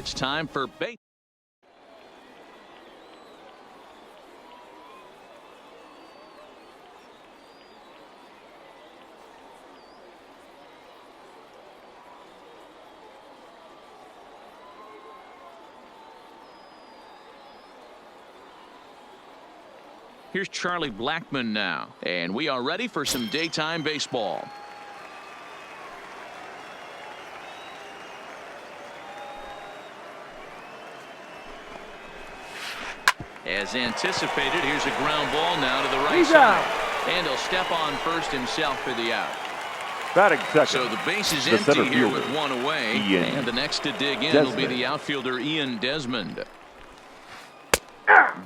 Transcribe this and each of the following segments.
It's time for base. Here's Charlie Blackmon now, and we are ready for some daytime baseball. As anticipated, here's a ground ball now to the right side. And he'll step on first himself for the out. Batting second. So the base is empty here with one away. And the next to dig in will be the outfielder Ian Desmond.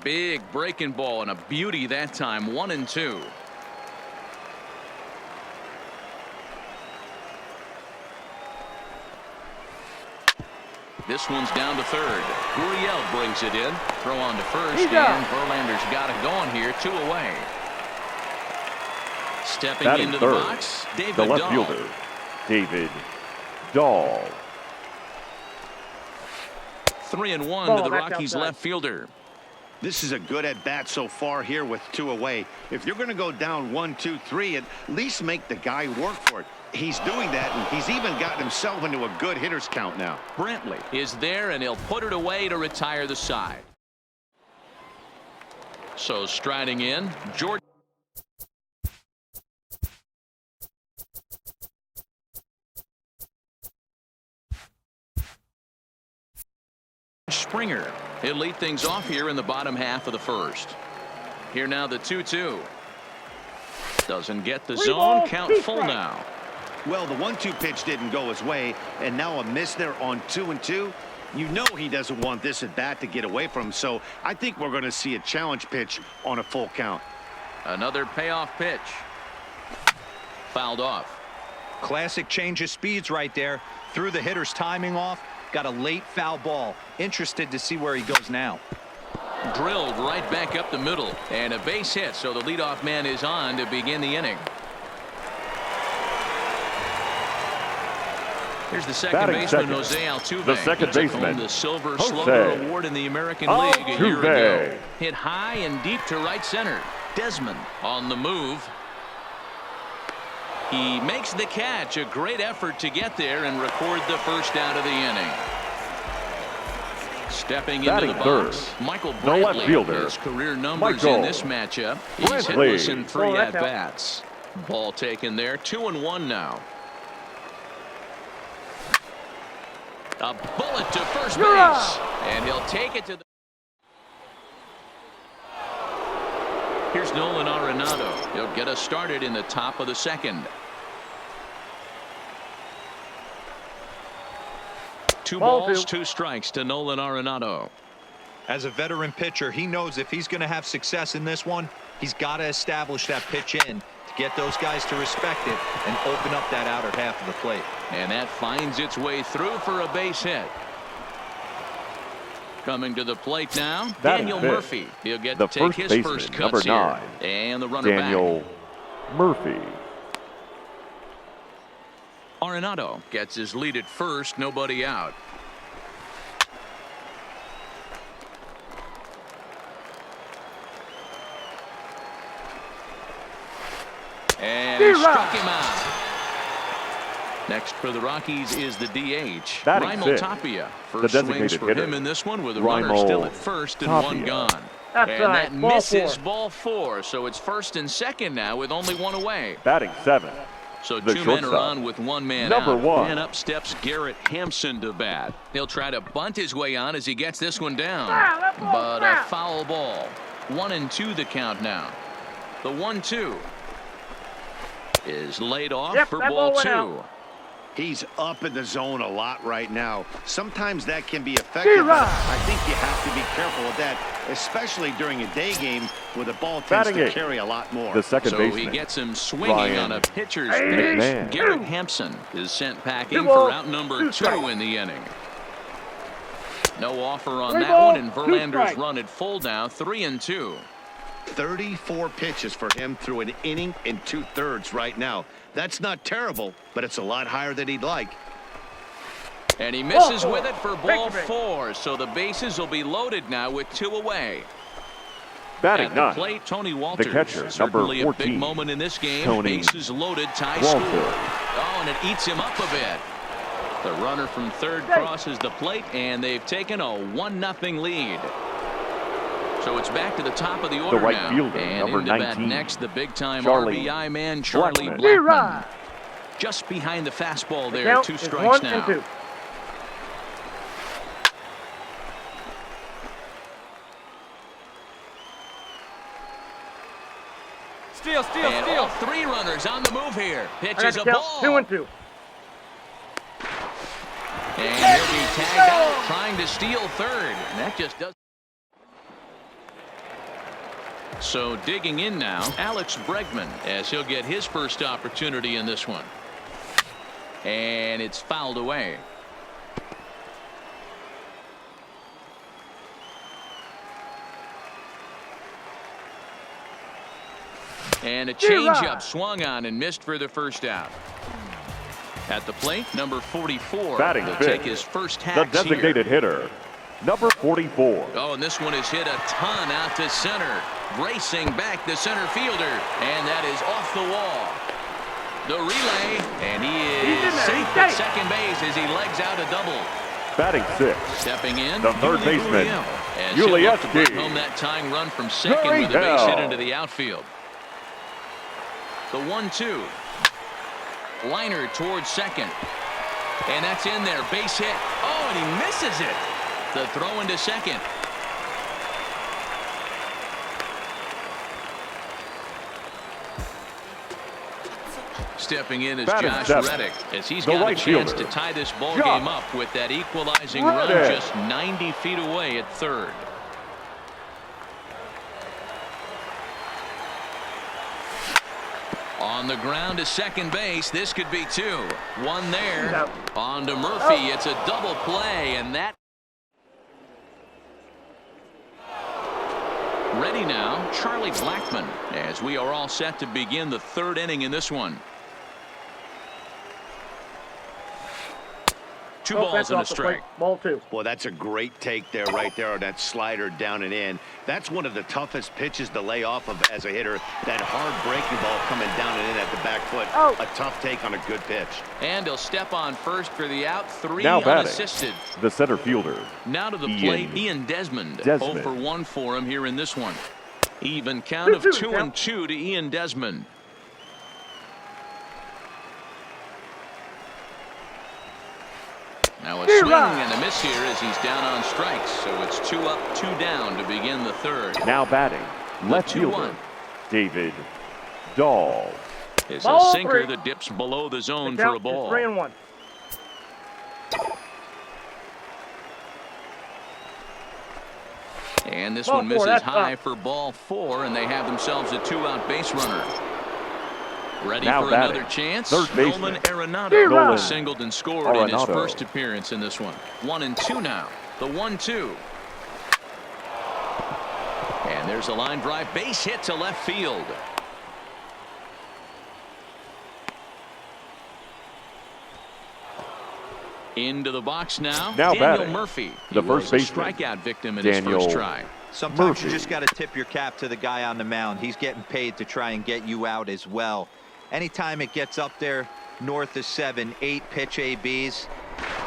Big breaking ball and a beauty that time. 1-2. This one's down to third. Gurriel brings it in. Throw on to first. And Verlander's got it going here. 2 away. Stepping batting into third, the box, David the left Dahl. fielder, David Dahl. 3-1 to the Rockies left fielder. This is a good at bat so far here with 2 away. If you're going to go down 1, 2, 3, at least make the guy work for it. He's doing that, and he's even gotten himself into a good hitter's count now. Brantley is there, and he'll put it away to retire the side. So striding in, Jordan. Springer. He'll lead things off here in the bottom half of the first. Here now the 2-2. Doesn't get the zone. Count full now. Well, the 1-2 pitch didn't go his way, and now a miss there on 2-2. You know he doesn't want this at bat to get away from him, so I think we're going to see a challenge pitch on a full count. Another payoff pitch. Fouled off. Classic change of speeds right there. Threw the hitter's timing off. Got a late foul ball. Interested to see where he goes now. Drilled right back up the middle, and a base hit, so the leadoff man is on to begin the inning. Here's the second Batting baseman, second. Jose Altuve. The second Took home baseman, the Silver Jose Slugger Award in the American League a year Altuve. ago. Hit high and deep to right center. Desmond on the move. He makes the catch. A great effort to get there and record the first out of the inning. Stepping into the box, Michael the left Brantley. fielder, His career numbers Michael in this matchup. He's Brantley. hitless in 3 at-bats. Ball taken there. 2-1 now. A bullet to first base, and he'll take it to the. Here's Nolan Arenado. He'll get us started in the top of the second. 2 balls, 2 strikes to Nolan Arenado. As a veteran pitcher, he knows if he's going to have success in this one, he's got to establish that pitch in to get those guys to respect it and open up that outer half of the plate. And that finds its way through for a base hit. Coming to the plate now, Daniel Murphy. He'll get to take his first cuts here. Number 9. And the runner Daniel back. Murphy. Arenado gets his lead at first, nobody out. And he struck him out. Next for the Rockies is the DH, Raimel Tapia. First swings for him in this one with a runner still at first and 1 gone. And that misses ball 4, so it's first and second now with only 1 away. Batting 7. So 2 men are on with 1 man number out. 1. And up steps Garrett Hampson to bat. He'll try to bunt his way on as he gets this one down. But a foul ball. 1-2 the count now. The 1-2 is laid off for ball 2. He's up in the zone a lot right now. Sometimes that can be effective, but I think you have to be careful with that, especially during a day game where the ball tends to carry a lot more. The second so baseman, he gets him swinging Ryan on a pitcher's pitch. McMahon. Garrett Hampson is sent packing for out number 2 in the inning. No offer on that one, and Verlander's run at full now, 3-2. 34 pitches for him through an inning and 2/3 right now. That's not terrible, but it's a lot higher than he'd like. And he misses with it for ball 4. So the bases will be loaded now with 2 away. Batting At the ninth, plate, Tony Walters. the catcher, Certainly number a big 14, moment in this game. Tony Bases loaded, tie Walters. score. Oh, and it eats him up a bit. The runner from third crosses the plate, and they've taken a 1-0 lead. So it's back to the top of the order right now. fielder, and number into bat 19, next, the big-time Charlie RBI man, Charlie Blackmon. Blackmon. Just behind the fastball there, 2 strikes now. And all 3 runners on the move here. Pitches a ball. 2-2. And he'll be tagged out trying to steal third. And that just does. So digging in now, Alex Bregman, as he'll get his first opportunity in this one. And it's fouled away. And a changeup swung on and missed for the first out. At the plate, number 44. Batting He'll fifth, take his first the hacks designated here. hitter, number 44. Oh, and this one is hit a ton out to center. Racing back the center fielder. And that is off the wall. The relay. And he is safe at second base as he legs out a double. Batting sixth, Stepping in, the third baseman, as he'll look to bring Yuli home that tying run from second with a base hit into the outfield. The 1-2. Liner towards second. And that's in there. Base hit. Oh, and he misses it. The throw into second. Stepping in is Josh Reddick, as he's got a chance to tie this ball game up with that equalizing run just 90 feet away at third. On the ground to second base. This could be 2. 1 there. On to Murphy. It's a double play, and that. Ready now, Charlie Blackmon, as we are all set to begin the 3rd inning in this one. 2 balls and a strike. Ball 2. Well, that's a great take there, right there on that slider down and in. That's one of the toughest pitches to lay off of as a hitter. That hard breaking ball coming down and in at the back foot. A tough take on a good pitch. And he'll step on first for the out. 3 now unassisted. Batting, the center fielder. Now to the plate, Ian Desmond. 0 for 1 for him here in this one. Even count of 2-2 to Ian Desmond. Now a swing and a miss here as he's down on strikes. So it's 2 up, 2 down to begin the 3rd. Now batting, left fielder, David Dahl. It's a sinker that dips below the zone for a ball. 3-1. And this one misses high for ball 4, and they have themselves a 2-out base runner. Ready now for batting, another chance. Nolan Arenado singled and scored in his Arenado. first appearance in this one. 1-2 now. The 1-2. And there's a line drive. Base hit to left field. Into the box now. Daniel batting, Murphy. the first baseman. Strikeout victim in his first try. Sometimes you just got to tip your cap to the guy on the mound. He's getting paid to try and get you out as well. Anytime it gets up there north of 7, 8 pitch ABs,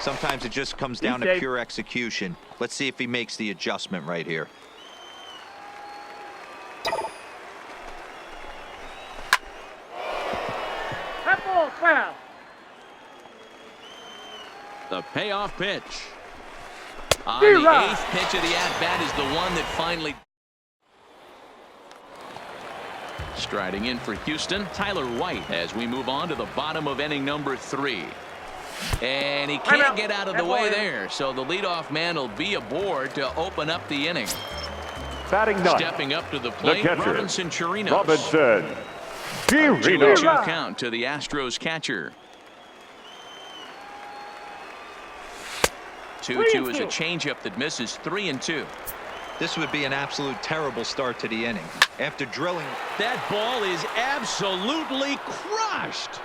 sometimes it just comes down to pure execution. Let's see if he makes the adjustment right here. That ball foul. The payoff pitch. On the 8th pitch of the at-bat is the one that finally. Striding in for Houston, Tyler White, as we move on to the bottom of inning number 3. And he can't get out of the way there, so the leadoff man will be aboard to open up the inning. Batting ninth, stepping up to the plate, the catcher, Robinson Chirinos. 2-2 count to the Astros catcher. 2-2 is a changeup that misses. 3-2. This would be an absolute terrible start to the inning. After drilling. That ball is absolutely crushed.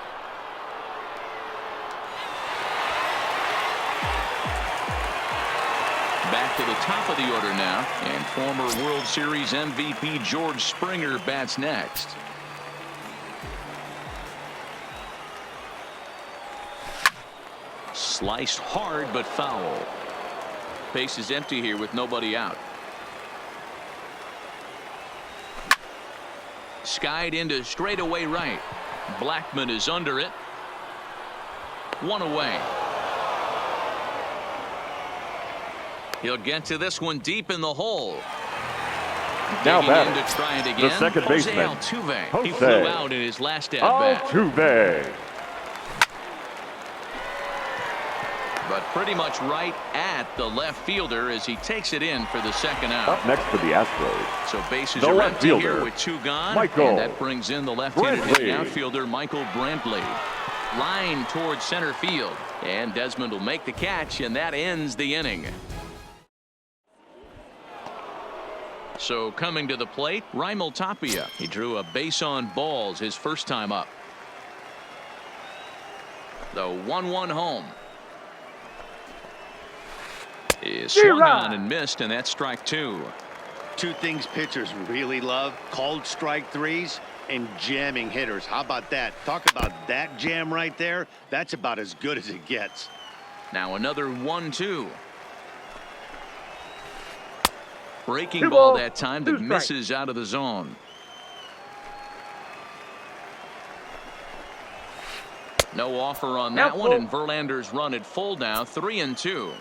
back to the top of the order now, and former World Series MVP George Springer bats next. Sliced hard but foul. Base is empty here with nobody out. Skied into straightaway right. Blackman is under it. One away. He'll get to this one deep in the hole. Now batting, to try it again. the second baseman, Altuve. He flew out in his last at-bat. Altuve. But pretty much right at the left fielder as he takes it in for the second out. Up next for the Astros, So bases the are left empty fielder, here with 2 gone. Michael And that brings in the left-handed Brantley. hitting outfielder Michael Brantley. Line towards center field. And Desmond will make the catch, and that ends the inning. So coming to the plate, Raimel Tapia. He drew a base on balls his first time up. The 1-1 home. Is swung on and missed, and that's strike 2. Two things pitchers really love: called strike threes and jamming hitters. How about that? Talk about that jam right there. That's about as good as it gets. Now another 1-2. Breaking ball that time that misses out of the zone. No offer on that one, and Verlander's run at full now, 3-2.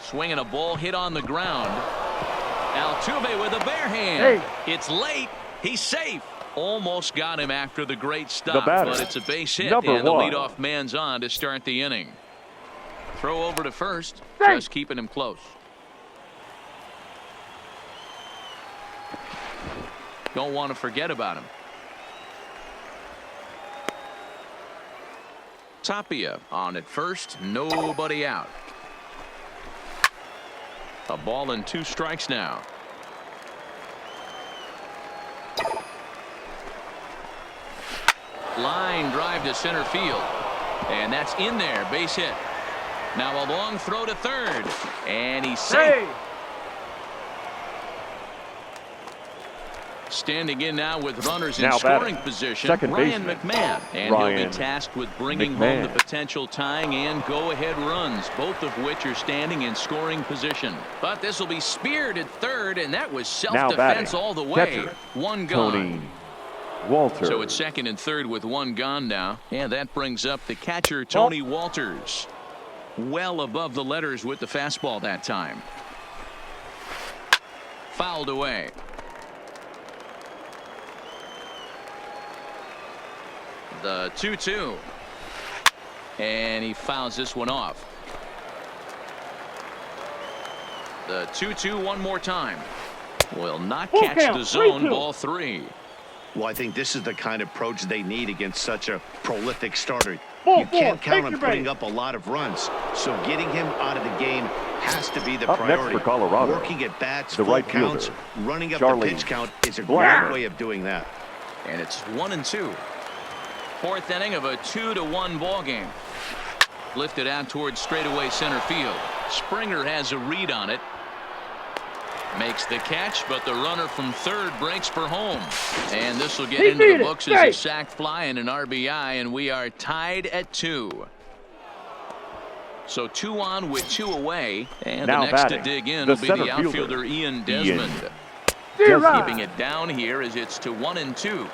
Swinging a ball hit on the ground. Altuve with a bare hand. It's late. He's safe. Almost got him after the great stop, but it's a base hit, and the leadoff man's on to start the inning. Throw over to first, just keeping him close. Don't want to forget about him. Tapia on at first, nobody out. A ball and 2 strikes now. Line drive to center field, and that's in there, base hit. Now a long throw to third, and he's safe. Standing in now with runners in scoring position, Ryan McMahon. And he'll be tasked with bringing home the potential tying and go-ahead runs, both of which are standing in scoring position. But this will be speared at third, and that was self-defense all the way. Catcher, 1 gone. Tony Walters. So it's second and third with 1 gone now. And that brings up the catcher, Tony Walters. Well above the letters with the fastball that time. Fouled away. The 2-2. And he fouls this one off. The 2-2 one more time. Will not catch the zone. Ball 3. Well, I think this is the kind of approach they need against such a prolific starter. You can't count on putting up a lot of runs, so getting him out of the game has to be the priority. Next for Colorado, working at bats, the right counts, fielder, running up the pitch count is a great way of doing that. And it's 1-2. 4th inning of a 2-1 ball game. Lifted out towards straightaway center field. Springer has a read on it. Makes the catch, but the runner from third breaks for home. And this will get into the books as a sac fly and an RBI, and we are tied at 2. So 2 on with 2 away, and now the next batting, to dig in the will be the outfielder Ian Desmond. Keeping it down here as it's to 1-2.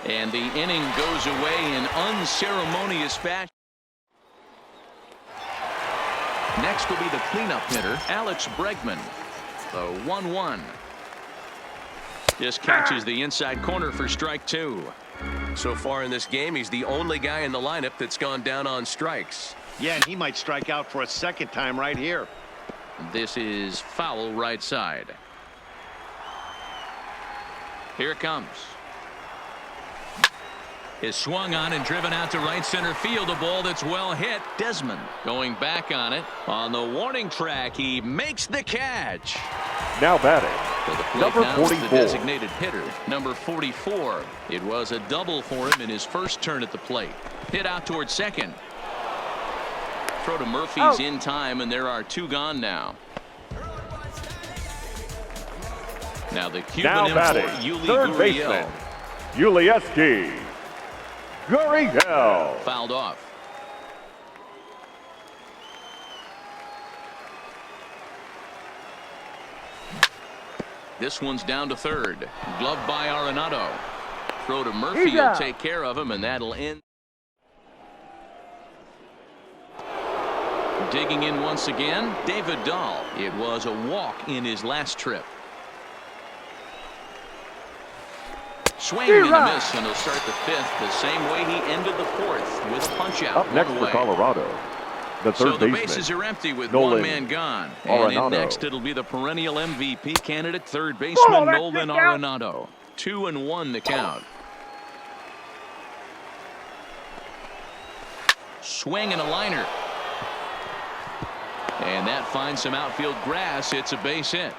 And the inning goes away in unceremonious fashion. Next will be the cleanup hitter, Alex Bregman. The 1-1. Just catches the inside corner for strike 2. So far in this game, he's the only guy in the lineup that's gone down on strikes. Yeah, and he might strike out for a second time right here. This is foul right side. Here it comes. Is swung on and driven out to right center field. A ball that's well hit. Desmond going back on it. On the warning track, he makes the catch. Now batting, To the plate Number now is the 44. designated hitter, number 44. It was a double for him in his first turn at the plate. Hit out towards second. Throw to Murphy's in time, and there are 2 gone now. Now the Cuban Now batting, import, Yuli third Gurriel, baseman, Yuli Gurriel. fouled off. This one's down to third. Gloved by Arenado. Throw to Murphy will take care of him, and that'll end. Digging in once again, David Dahl. It was a walk in his last trip. Swing and a miss, and he'll start the 5th the same way he ended the 4th with a punch out. Up next for Colorado, the third so the baseman, bases are empty with Nolan one man gone. And in Arenado. next it'll be the perennial MVP candidate, third baseman Nolan Arenado. 2-1 the count. Swing and a liner. And that finds some outfield grass. It's a base hit.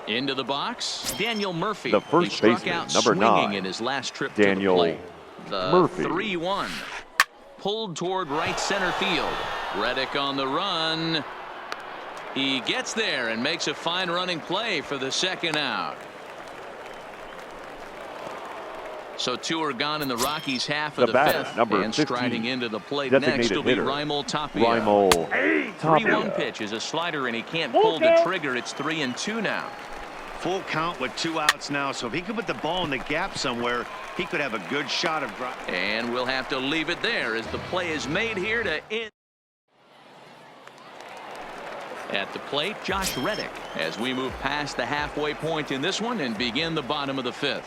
Into the box, Daniel Murphy. The first he struck baseman, out number swinging 9, in his last trip Daniel to the plate. The Murphy. 3-1. Pulled toward right center field. Reddick on the run. He gets there and makes a fine running play for the second out. So 2 are gone in the Rockies' half of the batter, 5th. number And 15, striding into the plate designated next will be hitter, Raimel Tapia. Raimel 3-1 Tapia. pitch is a slider, and he can't pull the trigger. It's 3-2 now. Full count with 2 outs now, so if he could put the ball in the gap somewhere, he could have a good shot of drop. And we'll have to leave it there as the play is made here to end. At the plate, Josh Reddick, as we move past the halfway point in this one and begin the bottom of the 5th.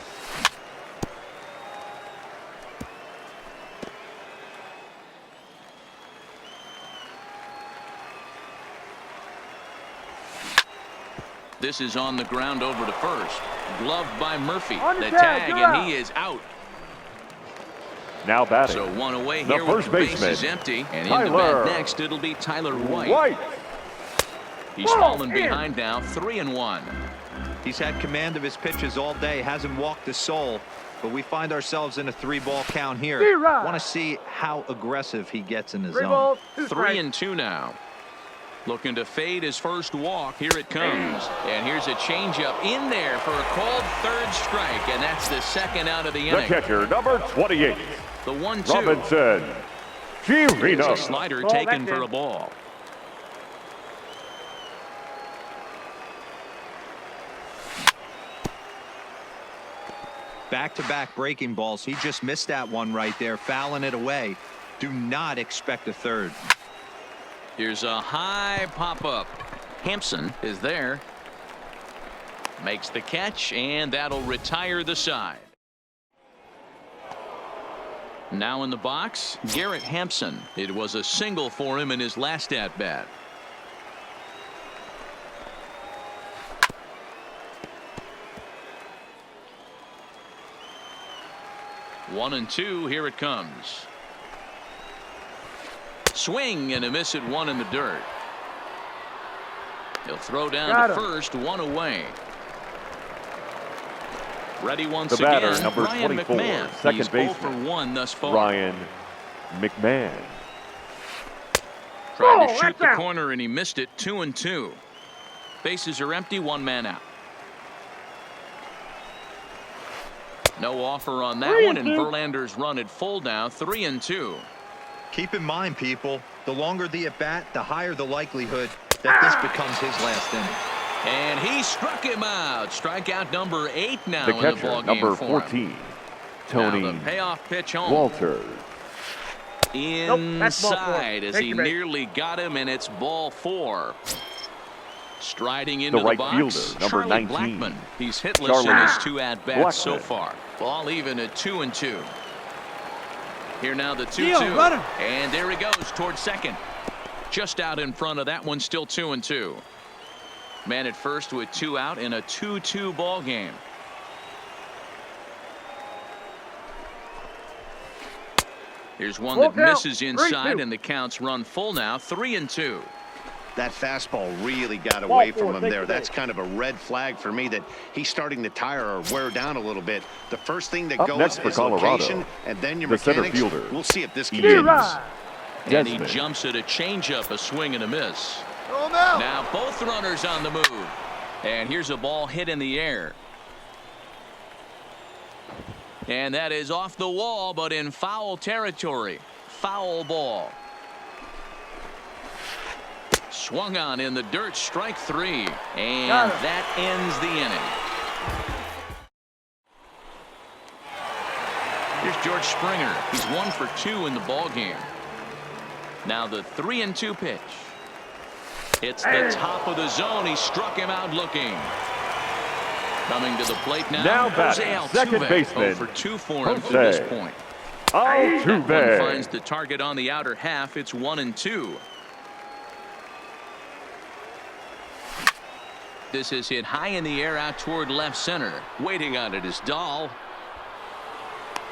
This is on the ground over to first. Gloved by Murphy. The tag, and he is out. Now batting, So 1 away the here first with the bases baseman, empty. And in Tyler the bat next, it'll be Tyler White. He's fallen behind now, 3-1. He's had command of his pitches all day, hasn't walked a soul, but we find ourselves in a 3-ball count here. Want to see how aggressive he gets in the zone. 3-2 now. Looking to fade his first walk. Here it comes. And here's a changeup in there for a called 3rd strike. And that's the 2nd out of the The inning. catcher, number 28, The 1-2. Robinson Here's a Chirino. slider taken for a ball. Back-to-back breaking balls. He just missed that one right there, fouling it away. Do not expect a 3rd. Here's a high pop-up. Hampson is there. Makes the catch, and that'll retire the side. Now in the box, Garrett Hampson. It was a single for him in his last at-bat. One and 2, here it comes. Swing and a miss at 1 in the dirt. He'll throw down to first, 1 away. Ready once The batter, again, number Ryan 24, McMahon. second He's 0 baseman, for 1 thus far. Ryan McMahon. Tried to shoot the corner and he missed it. 2-2. Bases are empty, 1 man out. No offer on that one, and Verlander's run at full now, 3-2. Keep in mind, people, the longer the at-bat, the higher the likelihood that this becomes his last inning. And he struck him out. Strikeout number 8 now The in the catcher, ballgame number for him. 14, Tony Now the payoff pitch home. Walters. Inside as he nearly got him, and it's ball 4. Striding into the right box, fielder, number Charlie 19, Blackmon. He's hitless Charlie in his 2 at-bats so Blackmon. far. Ball even at 2-2. Here now the 2-2. And there he goes towards second. Just out in front of that one, still 2-2. Man at first with 2 out in a 2-2 ball game. Here's one that misses inside, and the count's run full now, 3-2. That fastball really got away from him there. That's kind of a red flag for me that he's starting to tire or wear down a little bit. The first thing that goes is location, and then your mechanics. We'll see if this continues. And he jumps at a changeup, a swing and a miss. Now both runners on the move. And here's a ball hit in the air. And that is off the wall, but in foul territory. Foul ball. Swung on in the dirt, strike 3. And that ends the inning. Here's George Springer. He's 1 for 2 in the ball game. Now the 3-2 pitch. It's the top of the zone. He struck him out looking. Coming to the plate now batting, second baseman. 0 for 2 for him to this point. Altuve. That one finds the target on the outer half. It's 1-2. This is hit high in the air out toward left center. Waiting on it is Dahl.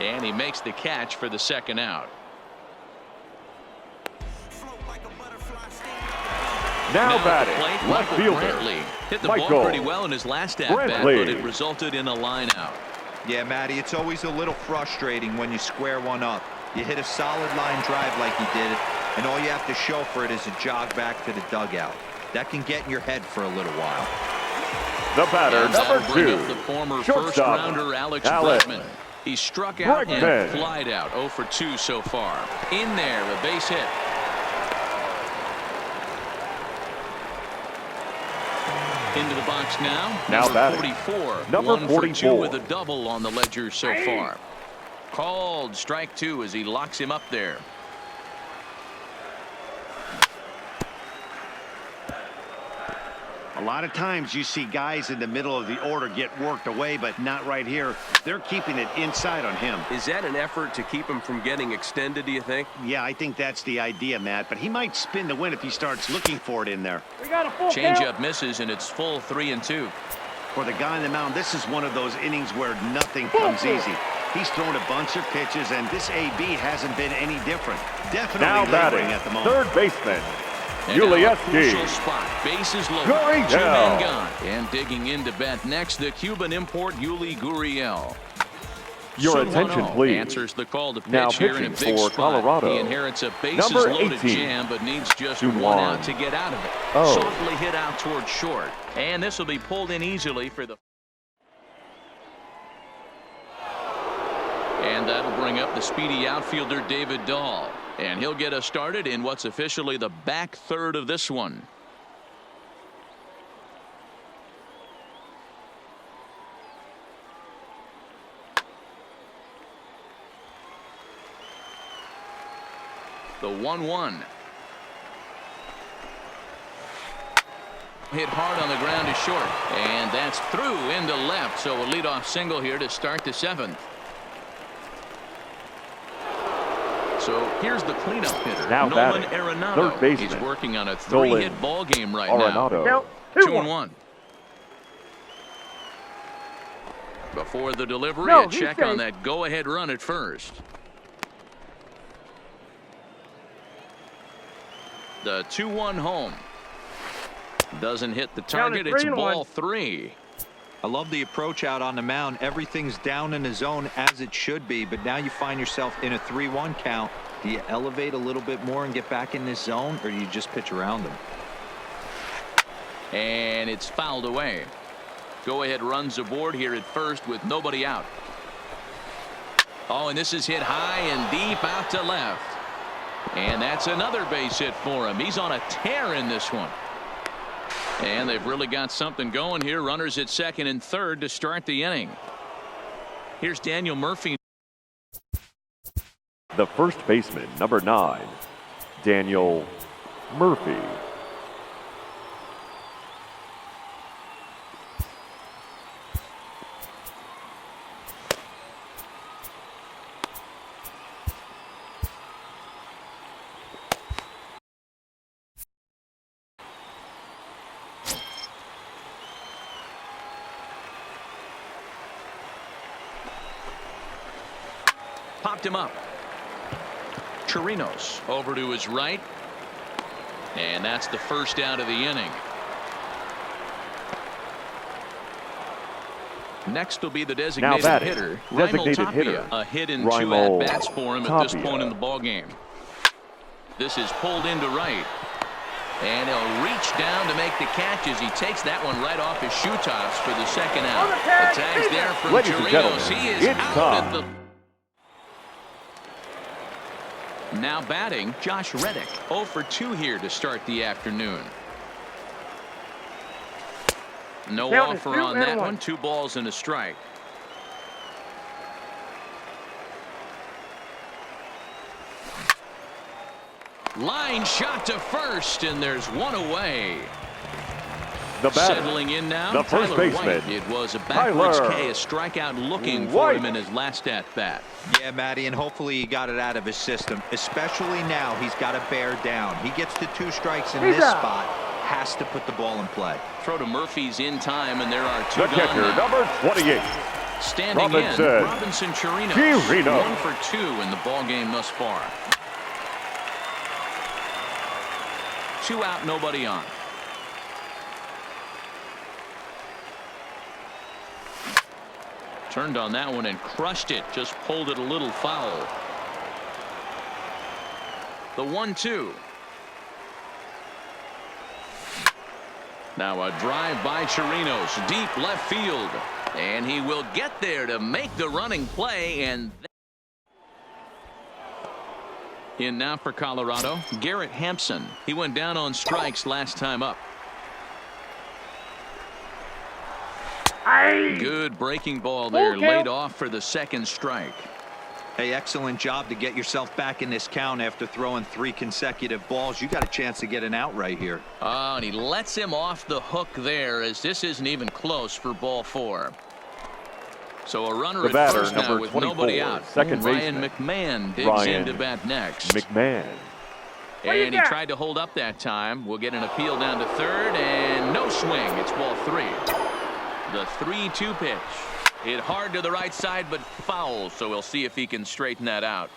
And he makes the catch for the second out. Now batting, left fielder. Brantley hit the ball pretty well in his last at-bat, but it resulted in a line out. Yeah, Matty, it's always a little frustrating when you square one up. You hit a solid line drive like he did, and all you have to show for it is a jog back to the dugout. That can get in your head for a little while. The batter, number 2, the former shortstop, first-rounder Alex Bregman. He struck out and flied out. 0 for 2 so far. In there, a base hit. Into the box now. Number 44. Number 1 44. for 2 with a double on the ledger so far. Called strike 2 as he locks him up there. A lot of times you see guys in the middle of the order get worked away, but not right here. They're keeping it inside on him. Is that an effort to keep him from getting extended, do you think? Yeah, I think that's the idea, Matt, but he might spin the win if he starts looking for it in there. We got a full Changeup misses, and it's full 3-2. For the guy on the mound, this is one of those innings where nothing comes easy. He's thrown a bunch of pitches, and this AB hasn't been any different. Definitely now laboring batting, at the moment. third baseman, Crucial spot. Bases loaded. 2 men gone. And digging in to bat next, the Cuban import Yuli Gurriel. Your attention, please. Answers the call to pitch now here in a big for spot. Colorado. He inherits a bases-loaded jam, but needs just one out to get out of it. Softly hit out toward short. And this will be pulled in easily for the... And that'll bring up the speedy outfielder David Dahl. And he'll get us started in what's officially the back third of this one. The 1-1. Hit hard on the ground to short. And that's through into left. So a leadoff single here to start the 7th. So here's the cleanup hitter, now Nolan batting, Arenado. third baseman. He's working on a 3-hit ball game right Arenado. now. 2-1. Before the delivery, a check on that go-ahead run at first. The 2-1 home. Doesn't hit the target. It's ball 3. I love the approach out on the mound. Everything's down in the zone as it should be, but now you find yourself in a 3-1 count. Do you elevate a little bit more and get back in this zone, or do you just pitch around them? And it's fouled away. Go ahead runs aboard here at first with nobody out. Oh, and this is hit high and deep out to left. And that's another base hit for him. He's on a tear in this one. And they've really got something going here. Runners at second and third to start the inning. Here's Daniel Murphy. The first baseman, number 9, Daniel Murphy. Popped him up. Chirinos over to his right. And that's the first out of the inning. Next will be the designated hitter, hitter. A hit in 2 at-bats for him at this point in the ballgame. This is pulled into right. And he'll reach down to make the catch as he takes that one right off his shoe tops for the second out. The tag's there from Chirinos. He is out at the... Now batting, Josh Reddick. 0 for 2 here to start the afternoon. No offer on that one. 2 balls and a strike. Line shot to first, and there's one away. The batter, settling in now, the first baseman. It was a backwards K, a strikeout looking for him in his last at bat. Yeah, Matty, and hopefully he got it out of his system. Especially now, he's got to bear down. He gets to 2 strikes in this spot. Has to put the ball in play. Throw to Murphy's in time, and there are 2 the kicker, number 28. Standing in, Robinson Chirinos. 1 for 2 in the ball game thus far. 2 out, nobody on. Turned on that one and crushed it. Just pulled it a little foul. The 1-2. Now a drive by Chirinos, deep left field, and he will get there to make the running play. And in now for Colorado, Garrett Hampson. He went down on strikes last time up. Good breaking ball there, laid off for the second strike. Hey, excellent job to get yourself back in this count after throwing 3 consecutive balls. You got a chance to get an out right here. Oh, and he lets him off the hook there, as this isn't even close for ball 4. So a runner at first now with nobody out. Second Ryan McMahon digs in to bat next. McMahon. And he tried to hold up that time. We'll get an appeal down to third, and no swing. It's ball 3. The 3-2 pitch. Hit hard to the right side, but foul, so we'll see if he can straighten that out.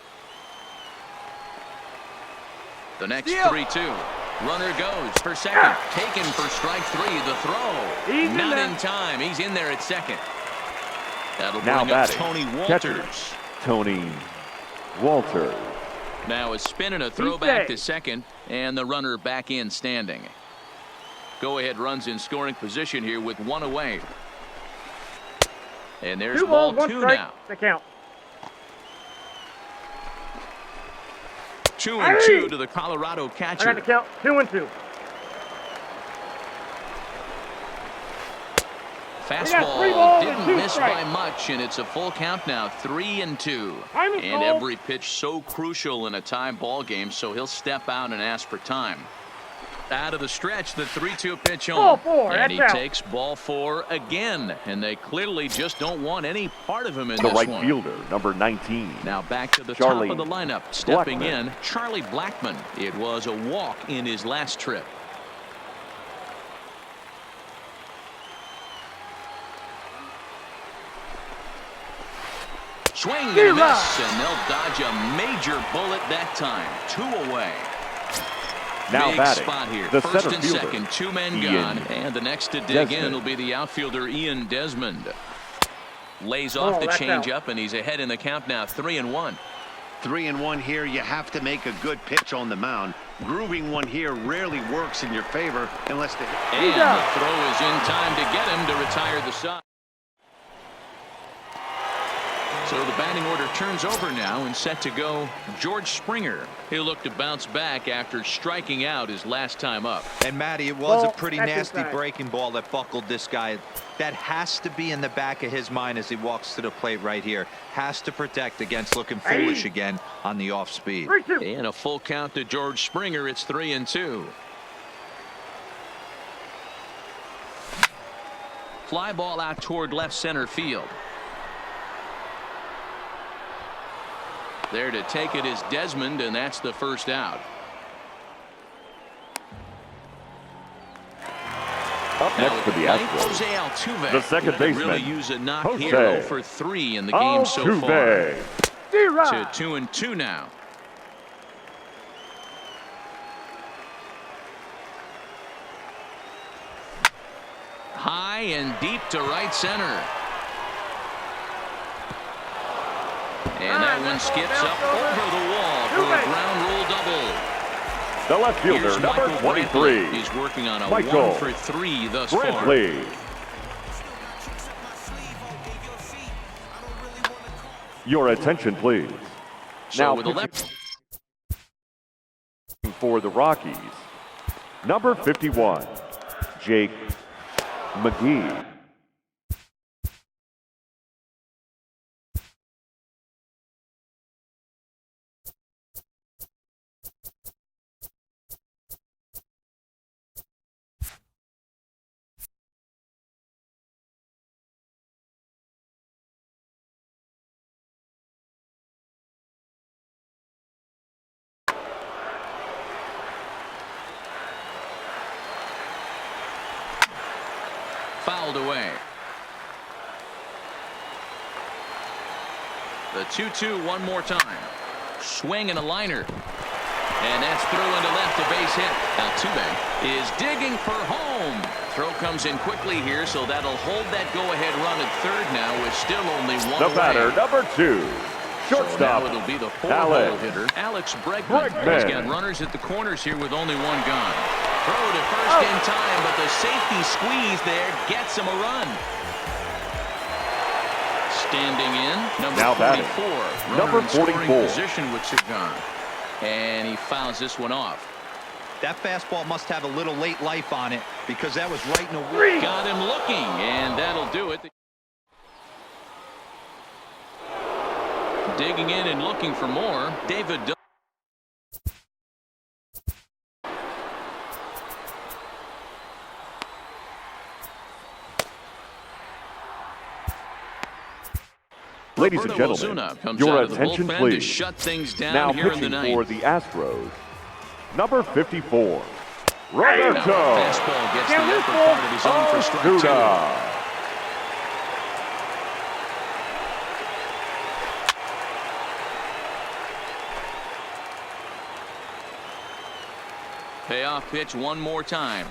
The next 3-2. Runner goes for second. Taken for strike 3. The throw. Not in time. He's in there at second. That'll bring up Tony Walters. Tony Walters. Now a spin and a throw back to second, and the runner back in standing. Go ahead runs in scoring position here with 1 away. And there's ball 2 now. The count. 2-2 to the Colorado catcher. I got the count. 2-2. Fastball didn't miss by much, and it's a full count now. 3-2. And every pitch so crucial in a tie ball game, so he'll step out and ask for time. Out of the stretch, the 3-2 pitch on. Ball 4, and he takes ball 4 again, and they clearly just don't want any part of him in this one. The right fielder, number 19. Now back to the top of the lineup, stepping in, Charlie Blackmon. It was a walk in his last trip. Swing and a miss, and they'll dodge a major bullet that time. 2 away. Now big batting, spot here. the First center and fielder, second, 2 men gone, and the next to dig in will be the outfielder Ian Desmond. Lays off the changeup, and he's ahead in the count now. 3-1. 3-1 here. You have to make a good pitch on the mound. Grooving one here rarely works in your favor unless the throw is in time to get him to retire the side. So the batting order turns over now, and set to go George Springer. He'll look to bounce back after striking out his last time up. And Matty, it was a pretty nasty breaking ball that buckled this guy. That has to be in the back of his mind as he walks to the plate right here. Has to protect against looking foolish again on the off speed. And a full count to George Springer. It's 3-2. Fly ball out toward left center field. There to take it is Desmond, and that's the first out. Up next for the Astros, Jose Altuve. the second baseman, really use a knock here. 0 for 3 in the game so far. To 2-2 now. high and deep to right center. And that one skips up over the wall for a ground rule double. The left fielder, Here's number Michael 23. Brantley. He's working on a Michael 1 for 3 thus Brantley. far. Your attention, please. So Now with the left for the Rockies, number 51, Jake McGee. fouled away. The 2-2 one more time. Swing and a liner. And that's through into left, a base hit. Altuve is digging for home. Throw comes in quickly here, so that'll hold that go-ahead run at third now with still only one The batter, away. number 2, shortstop, So now it'll be the four-hole hitter, Alex Bregman. He's got runners at the corners here with only one gone. Throw to first in time, but the safety squeeze there gets him a run. Standing in, number now 44. Batting, number in scoring 44. position with Sagan. And he fouls this one off. That fastball must have a little late life on it because that was right in a week. Got him looking, and that'll do it. Digging in and looking for more, David. Ladies and gentlemen, your attention please. Shut things down now here in the pitching ninth. for the Astros, number 54, Now, Roberto fastball gets the upper part of his own for strike two. Osuna. Payoff pitch one more time.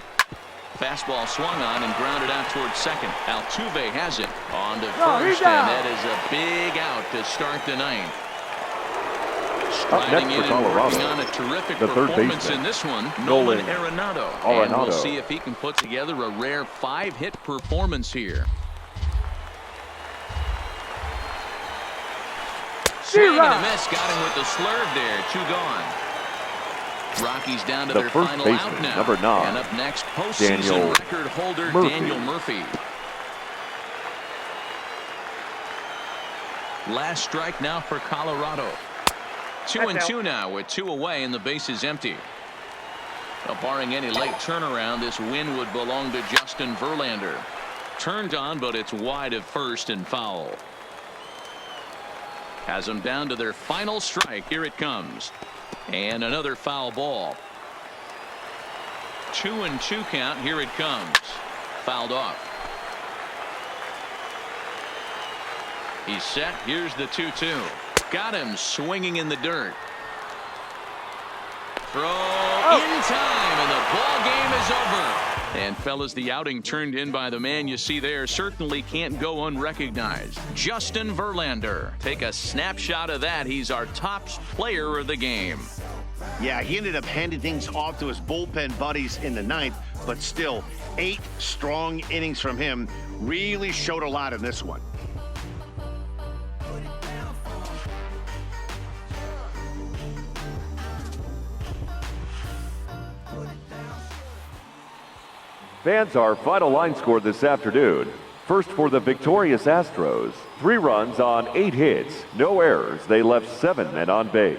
Fastball swung on and grounded out towards second. Altuve has it on to first, and that is a big out to start the ninth. Up next Striding for in and working Colorado, on a terrific the third performance baseman, in this one, Nolan Nolan Arenado. And we'll see if he can put together a rare 5-hit performance here. Swing and a miss, got him with the slurve there. 2 gone. Rockies down to The their first final baseman, out now. number 9, and up next, postseason Daniel record holder Murphy. Daniel Murphy. Last strike now for Colorado. 2-2 now with 2 away and the base is empty. Well, barring any late turnaround, this win would belong to Justin Verlander. Turned on, but it's wide of first and foul. Has them down to their final strike. Here it comes. And another foul ball. 2-2 count. Here it comes. Fouled off. He's set. Here's the 2-2. Got him swinging in the dirt. Throw in time, and the ball game is over. And fellas, the outing turned in by the man you see there certainly can't go unrecognized. Justin Verlander. Take a snapshot of that. He's our top player of the game. Yeah, he ended up handing things off to his bullpen buddies in the ninth, but still 8 strong innings from him really showed a lot in this one. Fans, our final line score this afternoon. First for the victorious Astros, 3 runs on 8 hits, no errors. They left 7 men on base.